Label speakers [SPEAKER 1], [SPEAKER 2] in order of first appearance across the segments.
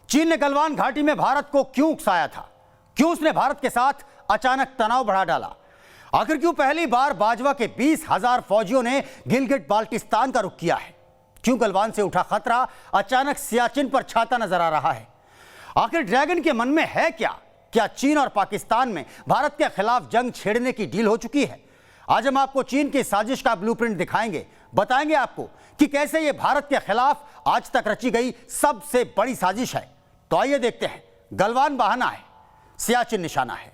[SPEAKER 1] चीन ने गलवान घाटी में भारत को क्यों उकसाया था? क्यों उसने भारत के साथ अचानक तनाव बढ़ा डाला? आखिर क्यों पहली बार बाजवा के 20,000 फौजियों ने गिलगिट बाल्टिस्तान का रुख किया है? क्यों गलवान से उठा खतरा अचानक सियाचिन पर छाता नजर आ रहा है? आखिर ड्रैगन के मन में है क्या? क्या चीन और पाकिस्तान में भारत के खिलाफ जंग छेड़ने की डील हो चुकी है? आज हम आपको चीन की साजिश का ब्लूप्रिंट दिखाएंगे, बताएंगे आपको कि कैसे यह भारत के खिलाफ आज तक रची गई सबसे बड़ी साजिश है। तो आइए देखते हैं। गलवान बहाना है, सियाचिन निशाना है।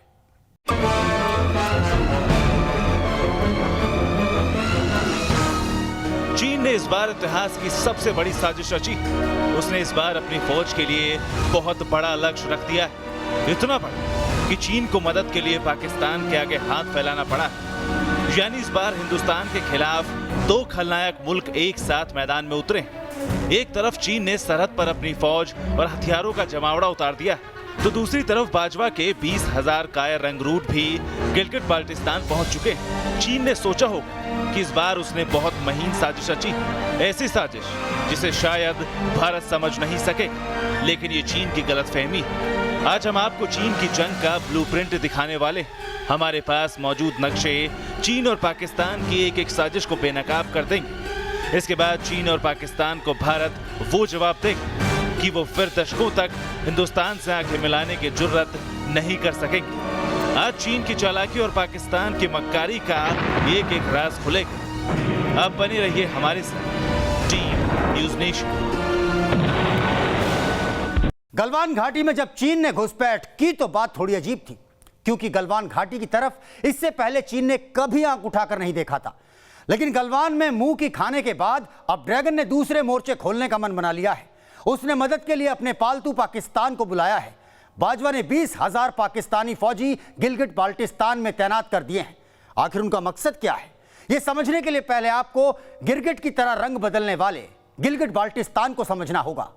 [SPEAKER 2] चीन ने इस बार इतिहास की सबसे बड़ी साजिश रची। उसने इस बार अपनी फौज के लिए बहुत बड़ा लक्ष्य रख दिया है, इतना बड़ा कि चीन को मदद के लिए पाकिस्तान के आगे हाथ फैलाना पड़ा। यानी इस बार हिंदुस्तान के खिलाफ दो खलनायक मुल्क एक साथ मैदान में उतरे। एक तरफ चीन ने सरहद पर अपनी फौज और हथियारों का जमावड़ा उतार दिया, तो दूसरी तरफ बाजवा के 20,000 कायर रंगरूट भी गिलगिट बाल्टिस्तान पहुंच चुके। चीन ने सोचा होगा कि इस बार उसने बहुत महीन साजिश रची, ऐसी साजिश जिसे शायद भारत समझ नहीं सके, लेकिन ये चीन की गलतफहमी। आज हम आपको चीन की जंग का ब्लूप्रिंट दिखाने वाले। हमारे पास मौजूद नक्शे चीन और पाकिस्तान की एक एक साजिश को बेनकाब कर देंगे। इसके बाद चीन और पाकिस्तान को भारत वो जवाब देगा कि वो फिर दशकों तक हिंदुस्तान से आंखें मिलाने की जुर्रत नहीं कर सकेंगे। आज चीन की चालाकी और पाकिस्तान की मक्कारी का एक एक राज खुलेगा। अब बने रहिए हमारे साथ टीम न्यूज़ नेशन।
[SPEAKER 1] गलवान घाटी में जब चीन ने घुसपैठ की तो बात थोड़ी अजीब थी, क्योंकि गलवान घाटी की तरफ इससे पहले चीन ने कभी आंख उठाकर नहीं देखा था। लेकिन गलवान में मुंह की खाने के बाद अब ड्रैगन ने दूसरे मोर्चे खोलने का मन बना लिया है। उसने मदद के लिए अपने पालतू पाकिस्तान को बुलाया है। बाजवा ने 20,000 पाकिस्तानी फौजी गिलगिट बाल्टिस्तान में तैनात कर दिए हैं। आखिर उनका मकसद क्या है, यह समझने के लिए पहले आपको गिरगिट की तरह रंग बदलने वाले गिलगिट बाल्टिस्तान को समझना होगा।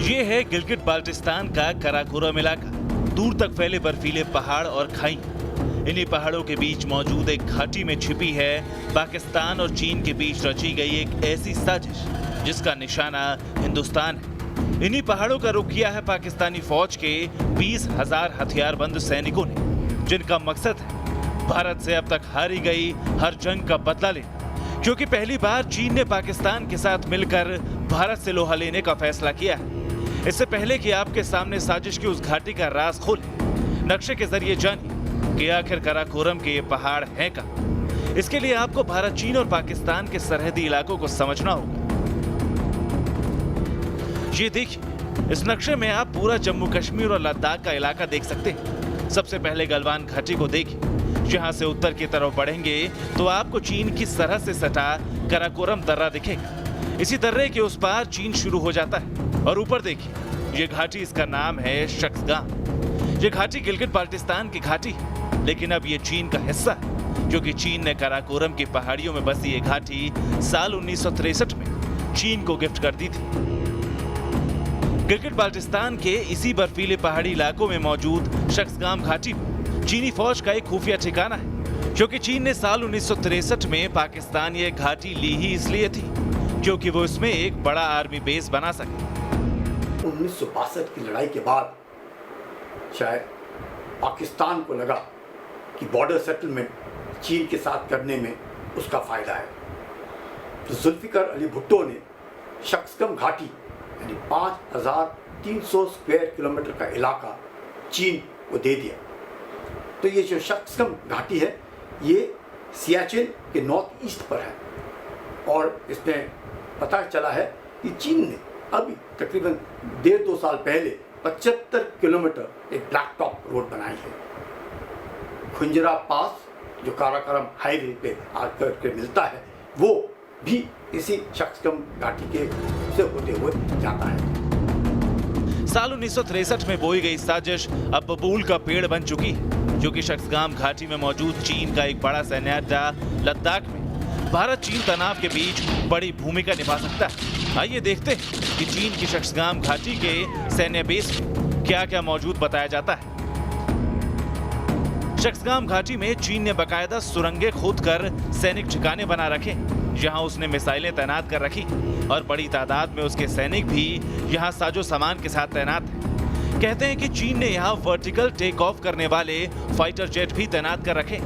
[SPEAKER 2] ये है गिलगिट बाल्टिस्तान का काराकोरम इलाका। दूर तक फैले बर्फीले पहाड़ और खाई। इन्हीं पहाड़ों के बीच मौजूद एक घाटी में छिपी है पाकिस्तान और चीन के बीच रची गई एक ऐसी साजिश जिसका निशाना हिंदुस्तान है। इन्हीं पहाड़ों का रुख किया है पाकिस्तानी फौज के 20,000 हथियारबंद सैनिकों ने, जिनका मकसद है भारत से अब तक हारी गई हर जंग का बदला लेना। क्योंकि पहली बार चीन ने पाकिस्तान के साथ मिलकर भारत से लोहा लेने का फैसला किया है। इससे पहले कि आपके सामने साजिश की उस घाटी का राज खोले, नक्शे के जरिए जानिए कि आखिर काराकोरम के ये पहाड़ हैं कहां। इसके लिए आपको भारत, चीन और पाकिस्तान के सरहदी इलाकों को समझना होगा। ये देखिए, इस नक्शे में आप पूरा जम्मू कश्मीर और लद्दाख का इलाका देख सकते हैं। सबसे पहले गलवान घाटी को देखिए। जहां से उत्तर की तरफ बढ़ेंगे तो आपको चीन की सरहद से सटा काराकोरम दर्रा दिखेगा। इसी दर्रे के उस पार चीन शुरू हो जाता है। और ऊपर देखिए, ये घाटी, इसका नाम है शक्सगाम। ये घाटी गिलगिट बाल्टिस्तान की घाटी है, लेकिन अब ये चीन का हिस्सा है, क्योंकि चीन ने काराकोरम की पहाड़ियों में बसी ये घाटी साल 1963 में चीन को गिफ्ट कर दी थी। गिलगिट बाल्टिस्तान के इसी बर्फीले पहाड़ी इलाकों में मौजूद शक्सगाम घाटी चीनी फौज का एक खुफिया ठिकाना है, क्योंकि चीन ने साल 1963 में पाकिस्तान ये घाटी ली ही इसलिए थी क्योंकि वो इसमें एक बड़ा आर्मी बेस बना सके।
[SPEAKER 3] 1962 की लड़ाई के बाद शायद पाकिस्तान को लगा कि बॉर्डर सेटलमेंट चीन के साथ करने में उसका फ़ायदा है, तो जुल्फिकार अली भुट्टो ने शक्सगम घाटी यानी 5,300 स्क्वायर किलोमीटर का इलाका चीन को दे दिया। तो ये जो शक्सगम घाटी है ये सियाचिन के नॉर्थ ईस्ट पर है, और इसमें पता चला है कि चीन ने अभी तकरीबन 1.5-2 साल पहले 75 किलोमीटर एक ब्लैक टॉप रोड बनाई है। खुंजरा पास जो काराकोरम हाईवे पे आकर के मिलता है, वो भी इसी शक्सगम घाटी के से होते हुए जाता है।
[SPEAKER 2] साल 1963 में बोई गई साजिश अब बबूल का पेड़ बन चुकी है, जो कि शक्सगाम घाटी में मौजूद चीन का एक बड़ा सैन्य अड्डा लद्दाख में भारत चीन तनाव के बीच बड़ी भूमिका निभा सकता है। आइए देखते हैं कि चीन की शक्सगाम घाटी के सैन्य बेस में क्या क्या मौजूद बताया जाता है। शक्सगाम घाटी में चीन ने बकायदा सुरंगें खोदकर सैनिक ठिकाने बना रखे। यहाँ उसने मिसाइलें तैनात कर रखी और बड़ी तादाद में उसके सैनिक भी यहाँ साजो सामान के साथ तैनात हैं। कहते हैं कि चीन ने यहाँ वर्टिकल टेक ऑफ करने वाले फाइटर जेट भी तैनात कर रखे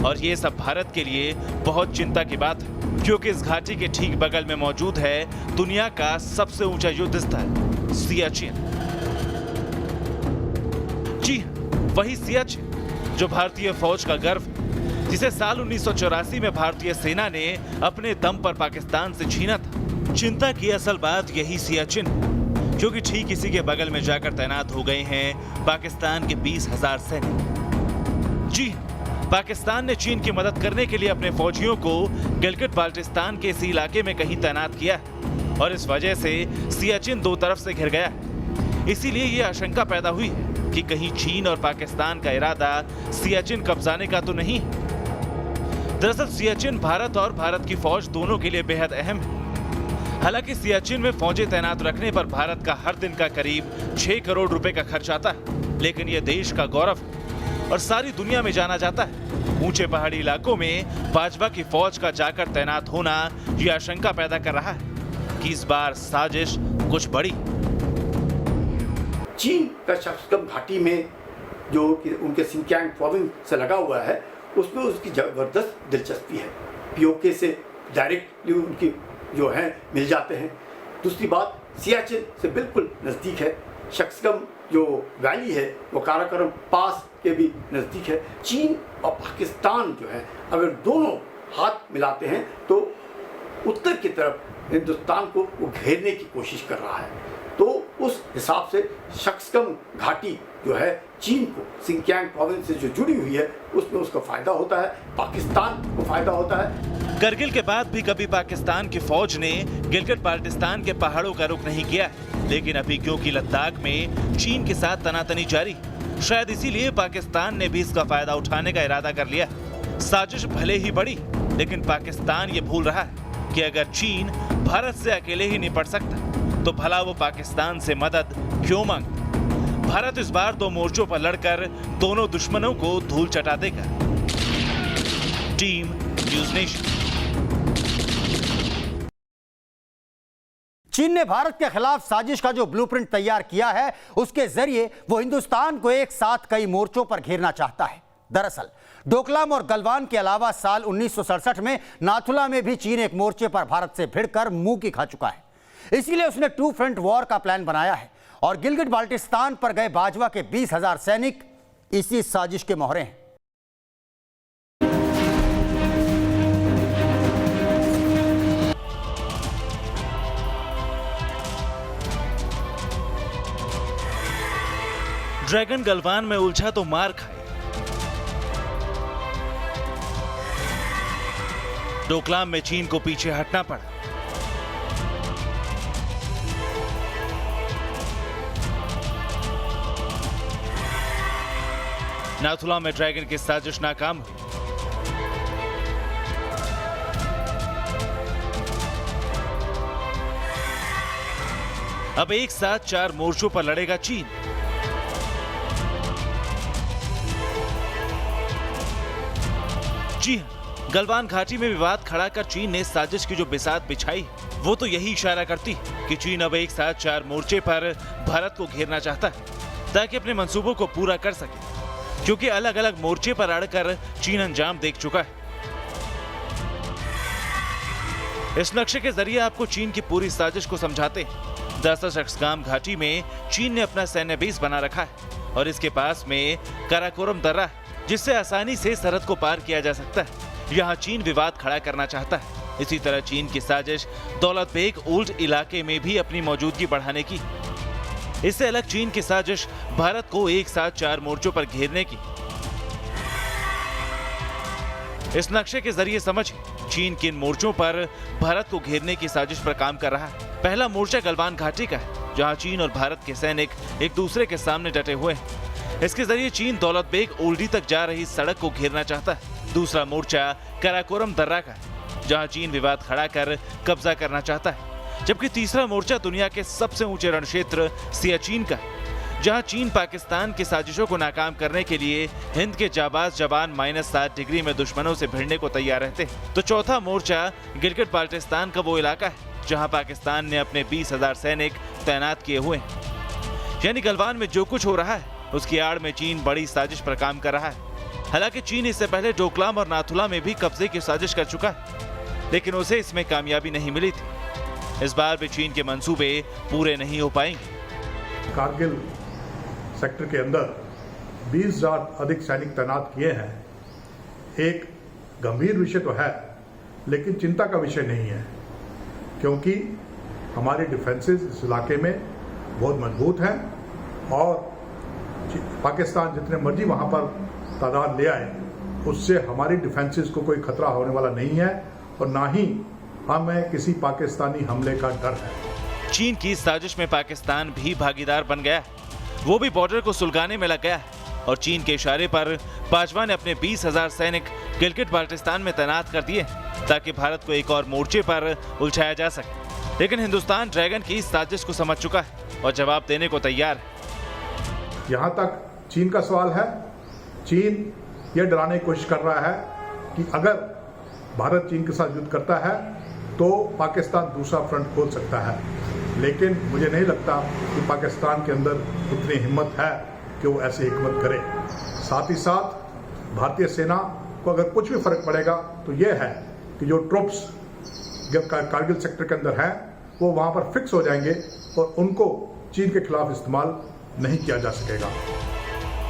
[SPEAKER 2] और ये सब भारत के लिए बहुत चिंता की बात है, क्योंकि इस घाटी के ठीक बगल में मौजूद है दुनिया का सबसे ऊंचा युद्ध स्थल सियाचिन। जी वही सियाचिन जो भारतीय फौज का गर्व, जिसे साल 1984 में भारतीय सेना ने अपने दम पर पाकिस्तान से छीना था। चिंता की असल बात यही सियाचिन, क्योंकि ठीक इसी के बगल में जाकर तैनात हो गए हैं पाकिस्तान के 20,000 सैनिक। जी पाकिस्तान ने चीन की मदद करने के लिए अपने फौजियों को गिलगिट बाल्टिस्तान के इसी इलाके में कहीं तैनात किया और इस वजह से सियाचिन दो तरफ से घिर गया। इसीलिए ये आशंका पैदा हुई है कि कहीं चीन और पाकिस्तान का इरादा सियाचिन कब्जाने का तो नहीं। दरअसल सियाचिन भारत और भारत की फौज दोनों के लिए बेहद अहम है। हालांकि सियाचिन में फौजें तैनात रखने पर भारत का हर दिन का करीब 6 करोड़ रुपए का खर्च आता है, लेकिन यह देश का गौरव और सारी दुनिया में जाना जाता है। ऊंचे पहाड़ी इलाकों में भाजपा की फौज का जाकर तैनात होना यह आशंका पैदा कर रहा है कि इस बार साजिश कुछ बड़ी।
[SPEAKER 3] चीन का शक्सगम घाटी में जो कि उनके सिंकियांग प्रोविंस से लगा हुआ है, उसमें उसकी जबरदस्त दिलचस्पी है। पीओके से डायरेक्टली उनकी जो है मिल जाते हैं। दूसरी बात, सियाचिन से बिल्कुल नज़दीक है। शक्सगम जो वैली है वो काराकोरम पास के भी नज़दीक है। चीन और पाकिस्तान जो है अगर दोनों हाथ मिलाते हैं तो उत्तर की तरफ हिंदुस्तान को वो घेरने की कोशिश कर रहा है। तो उस हिसाब से शक्सगम घाटी जो है चीन को सिंकियांग प्रोविंस से जो जुड़ी हुई है उसमें उसका फायदा होता है, पाकिस्तान को फायदा होता है।
[SPEAKER 2] करगिल के बाद भी कभी पाकिस्तान की फौज ने गिलगिट बाल्टिस्तान के पहाड़ों का रुख नहीं किया, लेकिन अभी क्योंकि लद्दाख में चीन के साथ तनातनी जारी, शायद इसीलिए पाकिस्तान ने भी इसका फायदा उठाने का इरादा कर लिया। साजिश भले ही बड़ी, लेकिन पाकिस्तान ये भूल रहा है कि अगर चीन भारत से अकेले ही निपट सकता तो भला वो पाकिस्तान से मदद क्यों मांगता। भारत इस बार 2 मोर्चों पर लड़कर दोनों दुश्मनों को धूल चटा देगा। Team news nation.
[SPEAKER 1] चीन ने भारत के खिलाफ साजिश का जो ब्लूप्रिंट तैयार किया है, उसके जरिए वो हिंदुस्तान को एक साथ कई मोर्चों पर घेरना चाहता है। दरअसल डोकलाम और गलवान के अलावा साल 1967 में नाथुला में भी चीन एक मोर्चे पर भारत से भिड़कर मुंह की खा चुका है। इसीलिए उसने 2 फ्रंट वॉर का प्लान बनाया है और गिलगिट बाल्टिस्तान पर गए बाजवा के 20,000 सैनिक इसी साजिश के मोहरे हैं।
[SPEAKER 2] ड्रैगन गलवान में उलझा तो मार खाई। डोकलाम में चीन को पीछे हटना पड़ा। नाथुला में ड्रैगन की साजिश नाकाम हुई। अब एक साथ 4 मोर्चों पर लड़ेगा चीन। जी हां, गलवान घाटी में विवाद खड़ा कर चीन ने साजिश की जो बिसात बिछाई, वो तो यही इशारा करती कि चीन अब एक साथ 4 मोर्चे पर भारत को घेरना चाहता है ताकि अपने मंसूबों को पूरा कर सके, क्योंकि अलग अलग मोर्चे पर अड़कर चीन अंजाम देख चुका है। इस नक्शे के जरिए आपको चीन की पूरी साजिश को समझाते हैं। दरअसल शक्सगाम घाटी में चीन ने अपना सैन्य बेस बना रखा है और इसके पास में काराकोरम दर्रा है, जिससे आसानी से सरहद को पार किया जा सकता है। यहाँ चीन विवाद खड़ा करना चाहता है। इसी तरह चीन की साजिश दौलत बेग ओल्ड इलाके में भी अपनी मौजूदगी बढ़ाने की। इससे अलग चीन की साजिश भारत को एक साथ 4 मोर्चों पर घेरने की। इस नक्शे के जरिए समझिए चीन किन मोर्चों पर भारत को घेरने की साजिश पर काम कर रहा है। पहला मोर्चा गलवान घाटी का है, जहां चीन और भारत के सैनिक एक दूसरे के सामने डटे हुए हैं। इसके जरिए चीन दौलत बेग ओल्डी तक जा रही सड़क को घेरना चाहता है। दूसरा मोर्चा काराकोरम दर्रा का है, जहां चीन विवाद खड़ा कर कब्जा करना चाहता है, जबकि तीसरा मोर्चा दुनिया के सबसे ऊंचे रण क्षेत्र सियाचिन का है, जहां चीन पाकिस्तान की साजिशों को नाकाम करने के लिए हिंद के जाबाज जवान -7 डिग्री में दुश्मनों से भिड़ने को तैयार रहते हैं, तो चौथा मोर्चा गिलगिट बाल्टिस्तान का वो इलाका है जहां पाकिस्तान ने अपने 20,000 सैनिक तैनात किए हुए हैं। यानी गलवान में जो कुछ हो रहा है उसकी आड़ में चीन बड़ी साजिश पर काम कर रहा है। हालांकि चीन इससे पहले डोकलाम और नाथुला में भी कब्जे की साजिश कर चुका है, लेकिन उसे इसमें कामयाबी नहीं मिली थी। इस बार भी चीन के मंसूबे पूरे नहीं हो पाएंगे।
[SPEAKER 4] कारगिल सेक्टर के अंदर 20,000 अधिक सैनिक तैनात किए हैं। एक गंभीर विषय तो है, लेकिन चिंता का विषय नहीं है, क्योंकि हमारे डिफेंसेस इस इलाके में बहुत मजबूत हैं और पाकिस्तान जितने मर्जी वहां पर तादाद ले आए, उससे हमारी डिफेंसेस को कोई खतरा होने वाला नहीं है और ना ही हमें किसी पाकिस्तानी हमले का डर है।
[SPEAKER 2] चीन की साजिश में पाकिस्तान भी भागीदार बन गया, वो भी बॉर्डर को सुलगाने में लग गया और चीन के इशारे पर बाजवा ने अपने 20,000 सैनिक गिलगिट बाल्टिस्तान में तैनात कर दिए ताकि भारत को एक और मोर्चे पर उलझाया जा सके। लेकिन हिंदुस्तान ड्रैगन की इस साजिश को समझ चुका है और जवाब देने को तैयार है।
[SPEAKER 4] यहाँ तक चीन का सवाल है, चीन यह डराने की कोशिश कर रहा है कि अगर भारत चीन के साथ युद्ध करता है तो पाकिस्तान दूसरा फ्रंट खोल सकता है, लेकिन मुझे नहीं लगता कि पाकिस्तान के अंदर उतनी हिम्मत है कि वो ऐसी हिम्मत करे। साथ ही साथ भारतीय सेना को अगर कुछ भी फर्क पड़ेगा तो यह है कि जो ट्रुप्स कारगिल सेक्टर के अंदर हैं वो वहां पर फिक्स हो जाएंगे और उनको चीन के खिलाफ इस्तेमाल नहीं किया जा सकेगा।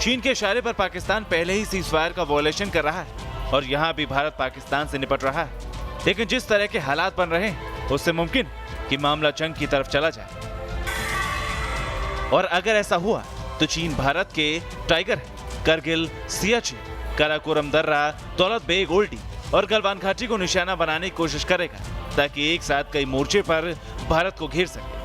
[SPEAKER 2] चीन के इशारे पर पाकिस्तान पहले ही सीज़फायर का वॉयलेशन कर रहा है और यहाँ भी भारत पाकिस्तान से निपट रहा है, लेकिन जिस तरह के हालात बन रहे हैं उससे मुमकिन कि मामला जंग की तरफ चला जाए। और अगर ऐसा हुआ तो चीन भारत के टाइगर करगिल, सियाचिन, काराकोरम दर्रा, दौलत बेग ओल्डी और गलवान घाटी को निशाना बनाने की कोशिश करेगा ताकि एक साथ कई मोर्चे पर भारत को घेर सके।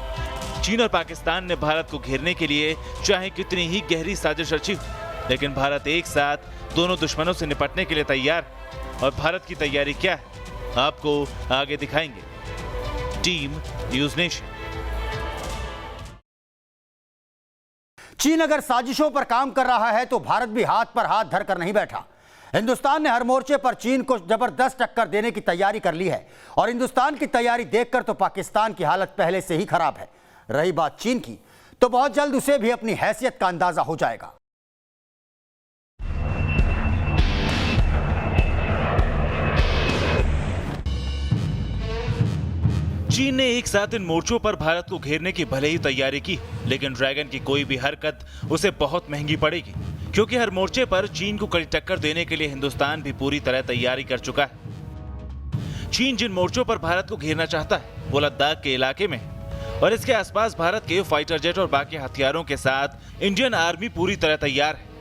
[SPEAKER 2] चीन और पाकिस्तान ने भारत को घेरने के लिए चाहे कितनी ही गहरी साजिश रची हो, लेकिन भारत एक साथ दोनों दुश्मनों से निपटने के लिए तैयार है। और भारत की तैयारी क्या है आपको आगे दिखाएंगे। Team news nation.
[SPEAKER 1] चीन अगर साजिशों पर काम कर रहा है तो भारत भी हाथ पर हाथ धरकर नहीं बैठा। हिंदुस्तान ने हर मोर्चे पर चीन को जबरदस्त टक्कर देने की तैयारी कर ली है और हिंदुस्तान की तैयारी देखकर तो पाकिस्तान की हालत पहले से ही खराब है। रही बात चीन की, तो बहुत जल्द उसे भी अपनी हैसियत का अंदाजा हो जाएगा।
[SPEAKER 2] चीन ने एक साथ इन मोर्चों पर भारत को घेरने की भले ही तैयारी की, लेकिन ड्रैगन की कोई भी हरकत उसे बहुत महंगी पड़ेगी, क्योंकि हर मोर्चे पर चीन को कड़ी टक्कर देने के लिए हिंदुस्तान भी पूरी तरह तैयारी कर चुका है। चीन जिन मोर्चों पर भारत को घेरना चाहता है वो लद्दाख के इलाके में और इसके आसपास भारत के फाइटर जेट और बाकी हथियारों के साथ इंडियन आर्मी पूरी तरह तैयार है।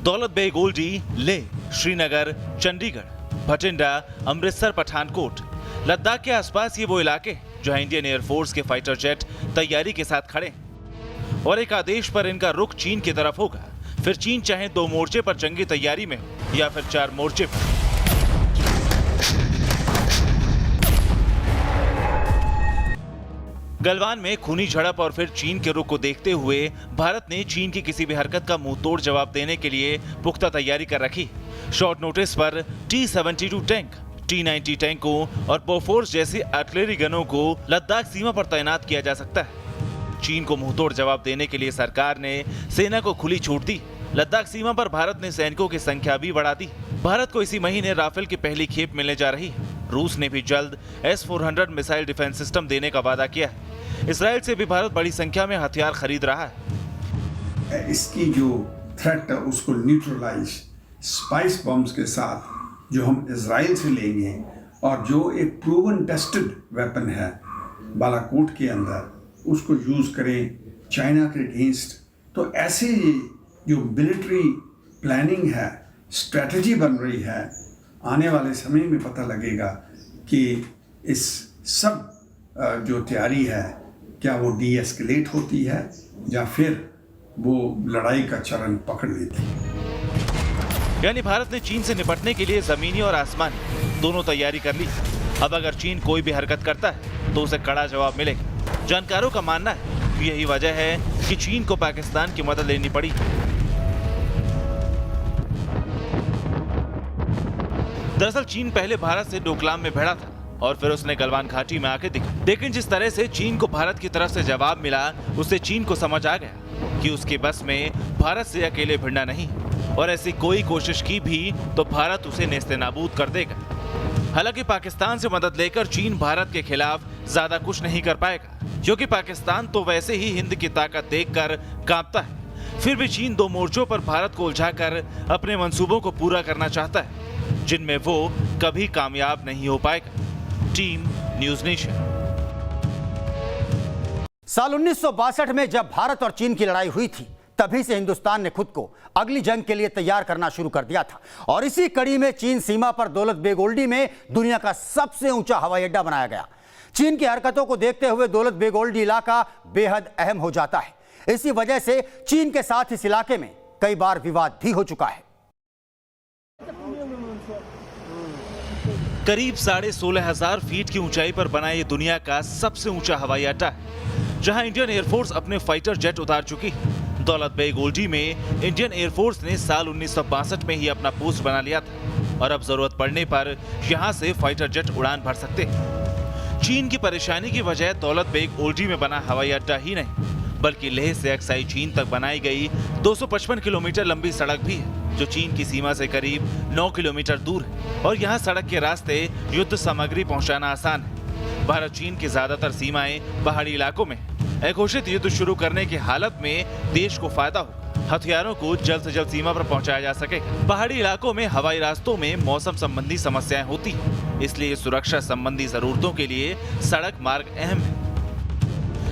[SPEAKER 2] दौलत बेग ओल्डी, लेह, श्रीनगर, चंडीगढ़, भटिंडा, अमृतसर, पठानकोट, लद्दाख के आसपास ये वो इलाके जहां इंडियन एयरफोर्स के फाइटर जेट तैयारी के साथ खड़े और एक आदेश पर इनका रुख चीन की तरफ होगा। फिर चीन चाहे 2 मोर्चे पर जंगी तैयारी में हो या फिर 4 मोर्चे पर। गलवान में खूनी झड़प और फिर चीन के रुख को देखते हुए भारत ने चीन की किसी भी हरकत का मुंह तोड़ जवाब देने के लिए पुख्ता तैयारी कर रखी। शॉर्ट नोटिस पर T-72 टैंक, T-90 टैंकों और बोफोर्स जैसी आर्टिलरी गनों को लद्दाख सीमा पर तैनात किया जा सकता है। चीन को मुंहतोड़ जवाब देने के लिए सरकार ने सेना को खुली छूट दी। लद्दाख सीमा पर भारत ने सैनिकों की संख्या भी बढ़ा दी। भारत को इसी महीने राफेल की पहली खेप मिलने जा रही है। रूस ने भी जल्द S-400 मिसाइल डिफेंस सिस्टम देने का वादा किया है। इसराइल से भी भारत बड़ी संख्या में हथियार खरीद रहा है।
[SPEAKER 5] इसकी जो थ्रेट है उसको न्यूट्रलाइज स्पाइस बम्स के साथ जो हम इसराइल से लेंगे और जो एक प्रूवन टेस्टेड वेपन है बालाकोट के अंदर, उसको यूज़ करें चाइना के अगेंस्ट। तो ऐसे ये जो मिलिट्री प्लानिंग है, स्ट्रेटजी बन रही है, आने वाले समय में पता लगेगा कि इस सब जो तैयारी है क्या वो डी एस्केलेट होती है या फिर वो लड़ाई का चरण पकड़ लेती है।
[SPEAKER 2] यानी भारत ने चीन से निपटने के लिए जमीनी और आसमानी दोनों तैयारी कर ली। अब अगर चीन कोई भी हरकत करता है तो उसे कड़ा जवाब मिलेगा। जानकारों का मानना है कि यही वजह है कि चीन को पाकिस्तान की मदद लेनी पड़ी। दरअसल चीन पहले भारत से डोकलाम में भिड़ा था और फिर उसने गलवान घाटी में आके दिखा। लेकिन जिस तरह से चीन को भारत की तरफ से जवाब मिला, उससे चीन को समझ आ गया कि उसके बस में भारत से अकेले भिड़ना नहीं, और ऐसी कोई कोशिश की भी तो भारत उसे नेस्तनाबूद कर देगा। हालांकि पाकिस्तान से मदद लेकर चीन भारत के खिलाफ ज्यादा कुछ नहीं कर पाएगा, क्योंकि पाकिस्तान तो वैसे ही हिंद की ताकत देखकर कांपता है। फिर भी चीन दो मोर्चों पर भारत को उलझाकर अपने मंसूबों को पूरा करना चाहता है, जिनमें वो कभी कामयाब नहीं हो पाएगा। Team news nation.
[SPEAKER 1] साल 1962 में जब भारत और चीन की लड़ाई हुई थी, तभी से हिंदुस्तान ने खुद को अगली जंग के लिए तैयार करना शुरू कर दिया था, और इसी कड़ी में चीन सीमा पर दौलत बेग ओल्डी में दुनिया का सबसे ऊंचा हवाई अड्डा बनाया गया। चीन की हरकतों को देखते हुए दौलत बेग ओल्डी इलाका बेहद अहम हो जाता है। इसी वजह से चीन के साथ इस इलाके में कई बार विवाद भी हो चुका है।
[SPEAKER 2] करीब 16,500 फीट की ऊंचाई पर बना ये दुनिया का सबसे ऊंचा हवाई अड्डा है, जहां इंडियन एयरफोर्स अपने फाइटर जेट उतार चुकी है। दौलत बेग ओल्डी में इंडियन एयरफोर्स ने साल 1962 में ही अपना पोस्ट बना लिया था, और अब जरूरत पड़ने पर यहां से फाइटर जेट उड़ान भर सकते हैं। चीन की परेशानी की वजह दौलत बेग ओल्डी में बना हवाई अड्डा ही नहीं, बल्कि लेह से अक्साई चीन तक बनाई गई 255 किलोमीटर लंबी सड़क भी है, जो चीन की सीमा से करीब 9 किलोमीटर दूर है। और यहाँ सड़क के रास्ते युद्ध सामग्री पहुँचाना आसान है। भारत चीन की ज्यादातर सीमाएं पहाड़ी इलाकों में है। घोषित युद्ध शुरू करने की हालत में देश को फायदा होगा। हथियारों को जल्द से जल्द सीमा पर पहुंचाया जा सकेगा। पहाड़ी इलाकों में हवाई रास्तों में मौसम संबंधी समस्याएं होती हैं, इसलिए सुरक्षा संबंधी जरूरतों के लिए सड़क मार्ग अहम है।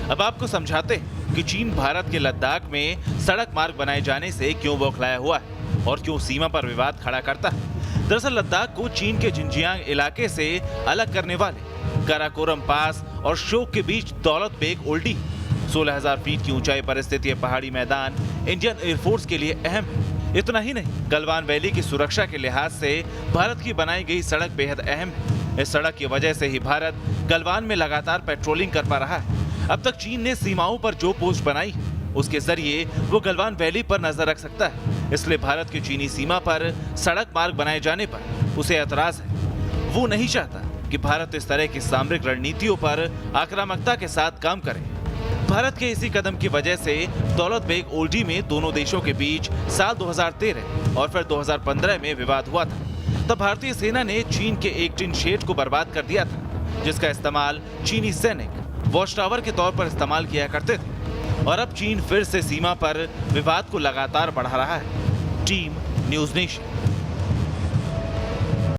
[SPEAKER 2] अब आपको समझाते हैं कि चीन भारत के लद्दाख में सड़क मार्ग बनाए जाने से क्यों बौखलाया हुआ है और क्यों सीमा पर विवाद खड़ा करता है। दरअसल लद्दाख को चीन के जिंजियांग इलाके से अलग करने वाले काराकोरम पास और शोक के बीच दौलत बेग ओल्डी 16,000 फीट की ऊंचाई पर स्थित यह पहाड़ी मैदान इंडियन एयरफोर्स के लिए अहम है। इतना ही नहीं, गलवान वैली की सुरक्षा के लिहाज से भारत की बनाई गई सड़क बेहद अहम है। इस सड़क की वजह से ही भारत गलवान में लगातार पेट्रोलिंग कर पा रहा है। अब तक चीन ने सीमाओं पर जो पोस्ट बनाई है, उसके जरिए वो गलवान वैली पर नजर रख सकता है। इसलिए भारत की चीनी सीमा पर सड़क मार्ग बनाए जाने पर उसे ऐतराज है। वो नहीं चाहता कि भारत इस तरह की सामरिक रणनीतियों पर आक्रामकता के साथ काम करे। भारत के इसी कदम की वजह से दौलत बेग ओल्डी में दोनों देशों के बीच साल 2013 और फिर 2015 में विवाद हुआ था। तब भारतीय सेना ने चीन के एक टिन शेड को बर्बाद कर दिया था, जिसका इस्तेमाल चीनी सैनिक वॉच टावर के तौर पर इस्तेमाल किया करते थे। और अब चीन फिर से सीमा पर विवाद को लगातार बढ़ा रहा है। Team news nation.